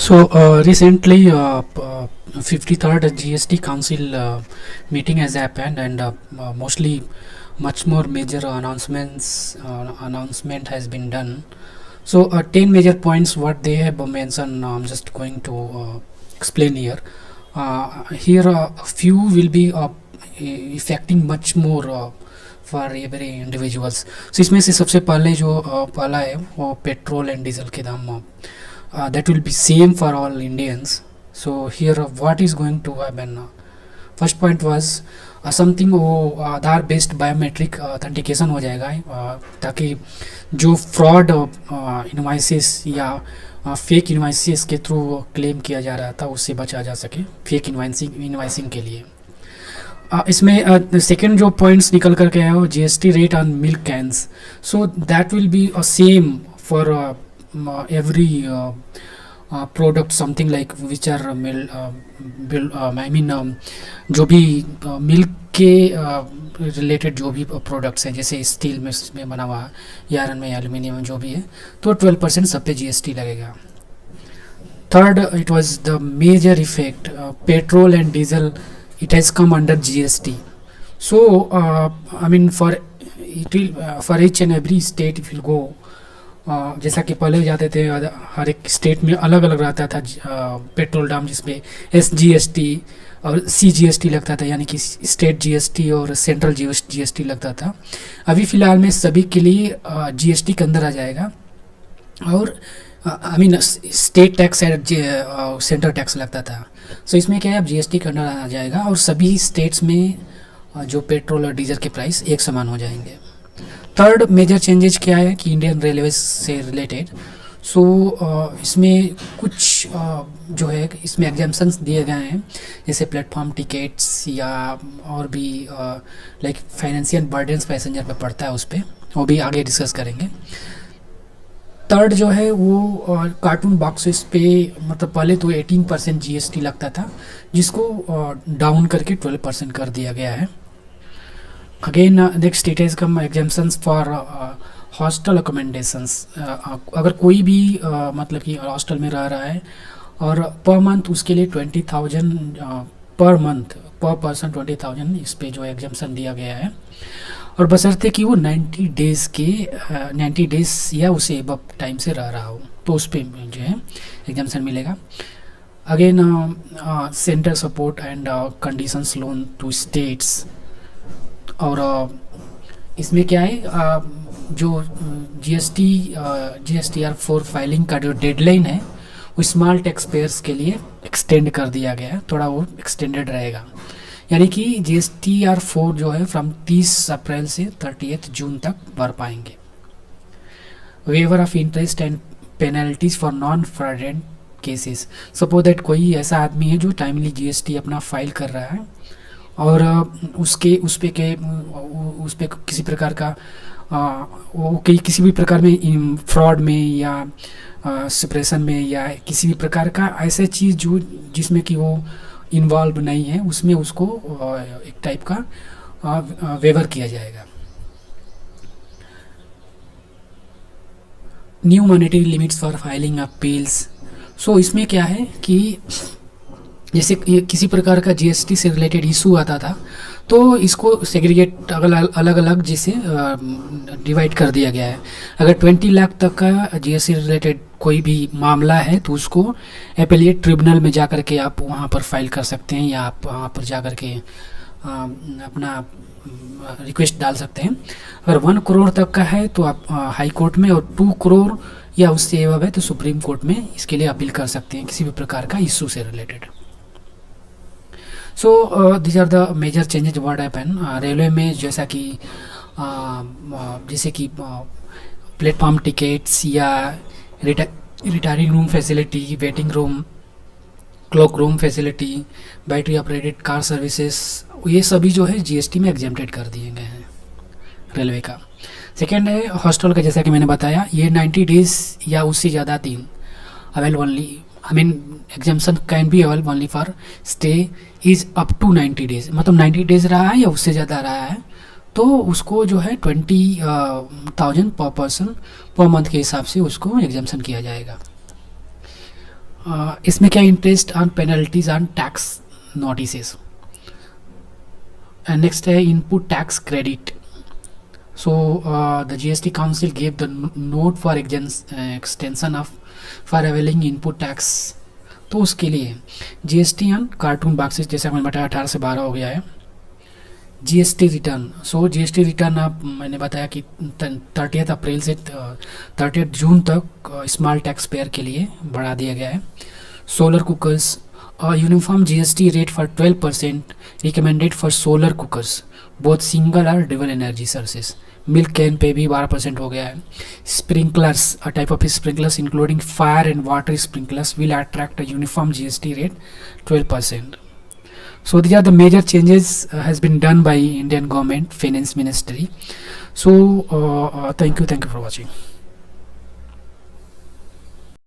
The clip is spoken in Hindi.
Recently, 53rd GST Council meeting has happened, and mostly much more major announcement has been done. 10 major points what they have mentioned. I'm just going to explain here. Here, a few will be affecting much more for every individuals. So इसमें से सबसे पहले जो पहला है वो पेट्रोल एंड डीजल के दाम that will be same for all Indians. So here what is going to happen? First point was something वो आधार बेस्ड बायोमेट्रिक ऑथेंटिकेशन हो जाएगा, ताकि जो फ्रॉड इनवाइसेस या फेक इनवाइसेस के थ्रू क्लेम किया जा रहा था उससे बचा जा सके फेक इनवाइसिंग के लिए। इसमें सेकेंड जो पॉइंट्स निकल करके आया वो GST rate on milk cans. So that will be same for every product, something like which are जो भी मिल्क के रिलेटेड जो भी प्रोडक्ट्स हैं, जैसे स्टील में बना हुआ या आयरन में, एल्यूमिनियम जो भी है, तो 12% सब पे जीएसटी लगेगा। Third, it was the major effect petrol and diesel, it has come under GST. So I mean for each and every state if you go, जैसा कि पहले जाते थे हर एक स्टेट में अलग अलग रहता था पेट्रोल दाम, जिसमें SGST और CGST लगता था, यानी कि स्टेट जीएसटी और सेंट्रल जीएसटी लगता था। अभी फ़िलहाल में सभी के लिए जीएसटी के अंदर आ जाएगा, और आई मीन स्टेट टैक्स और सेंट्रल टैक्स लगता था। सो इसमें क्या है, अब जीएसटी के अंदर आ जाएगा और सभी स्टेट्स में जो पेट्रोल और डीजल के प्राइस एक समान हो जाएंगे। थर्ड मेजर चेंजेस क्या है कि इंडियन रेलवे से रिलेटेड, इसमें कुछ जो है इसमें एग्जाम्पशंस दिए गए हैं, जैसे प्लेटफॉर्म टिकट्स या और भी लाइक फाइनेंशियल बर्डन्स पैसेंजर पे पड़ता है, उस पर वो भी आगे डिस्कस करेंगे। थर्ड जो है वो कार्टून बॉक्सेस पे, मतलब पहले तो 18% जीएसटी लगता था, जिसको डाउन करके 12% कर दिया गया है। Again next it has come exemptions for hostel accommodations. अगर कोई भी मतलब कि हॉस्टल में रह रहा है और पर मंथ उसके लिए 20,000 पर मंथ पर पर्सन 20,000 इस पे जो एग्जाम्पशन दिया गया है, और बशर्ते कि वो 90 डेज़ या उससे अब टाइम से रह रहा हो, तो उस पर जो है एग्जाम्पशन मिलेगा। Again centre support and conditions loan to states, और इसमें क्या है, जो GSTR4 फाइलिंग का जो डेडलाइन है वो स्मॉल टैक्स पेयर्स के लिए एक्सटेंड कर दिया गया है, थोड़ा वो एक्सटेंडेड रहेगा, यानी कि GSTR4 जो है फ्रॉम 30 अप्रैल से 30 जून तक भर पाएंगे। Waiver of interest and penalties for non fraudulent cases. Suppose that कोई ऐसा आदमी है जो टाइमली जीएसटी अपना फाइल कर रहा है और उस पे किसी प्रकार का किसी भी प्रकार में फ्रॉड में या सप्रेशन में या किसी भी प्रकार का ऐसा चीज़ जो जिसमें कि वो इन्वॉल्व नहीं है, उसमें उसको एक टाइप का वेवर किया जाएगा। New monetary limits for filing appeals. So इसमें क्या है कि जैसे किसी प्रकार का जीएसटी से रिलेटेड इशू आता था, तो इसको सेग्रीगेट अलग अलग जैसे डिवाइड कर दिया गया है। अगर 20 लाख तक का जीएसटी रिलेटेड कोई भी मामला है तो उसको एपेलेट ट्रिब्यूनल में जा कर के आप वहाँ पर फाइल कर सकते हैं, या आप वहाँ पर जा कर के अपना रिक्वेस्ट डाल सकते हैं। अगर 1 करोड़ तक का है तो आप हाई कोर्ट में, और 2 करोड़ या उससे एबव है तो सुप्रीम कोर्ट में इसके लिए अपील कर सकते हैं किसी भी प्रकार का इशू से related. So these are the major changes what happen railway में, जैसे कि प्लेटफॉर्म टिकट्स या retiring room facility, waiting room, clock room facility, battery operated car services, ये सभी जो है जीएसटी में एग्जेम्प्टेड कर दिए गए हैं रेलवे का। सेकेंड है हॉस्टल का, जैसा कि मैंने बताया, ये 90 डेज़ या उससे ज़्यादा दिन avail only, I mean exemption can be avail only for stay is up to 90 days, मतलब 90 डेज़ रहा है या उससे ज़्यादा रहा है तो उसको जो है 20,000 पर पर्सन पर मंथ के हिसाब से उसको एग्जाम्पशन किया जाएगा। इसमें क्या interest on penalties on tax notices. And next है input tax credit. So the GST council gave the note for extension of for availing input tax. तो उसके लिए जीएसटी ऑन कार्टून बॉक्सेस, जैसे मैंने बताया 18 से 12 हो गया है। GST return, so GST return आप मैंने बताया कि 30 अप्रैल से 30 जून तक स्मॉल टैक्स पेयर के लिए बढ़ा दिया गया है। Solar cookers, uniform GST rate for 12% recommended for solar cookers both single और double energy sources. Milk can पे भी 12% हो गया है। Sprinklers, a type of sprinklers including fire and water sprinklers will attract a uniform GST rate 12%. So these are the major changes has been done by Indian government finance ministry. So thank you for watching.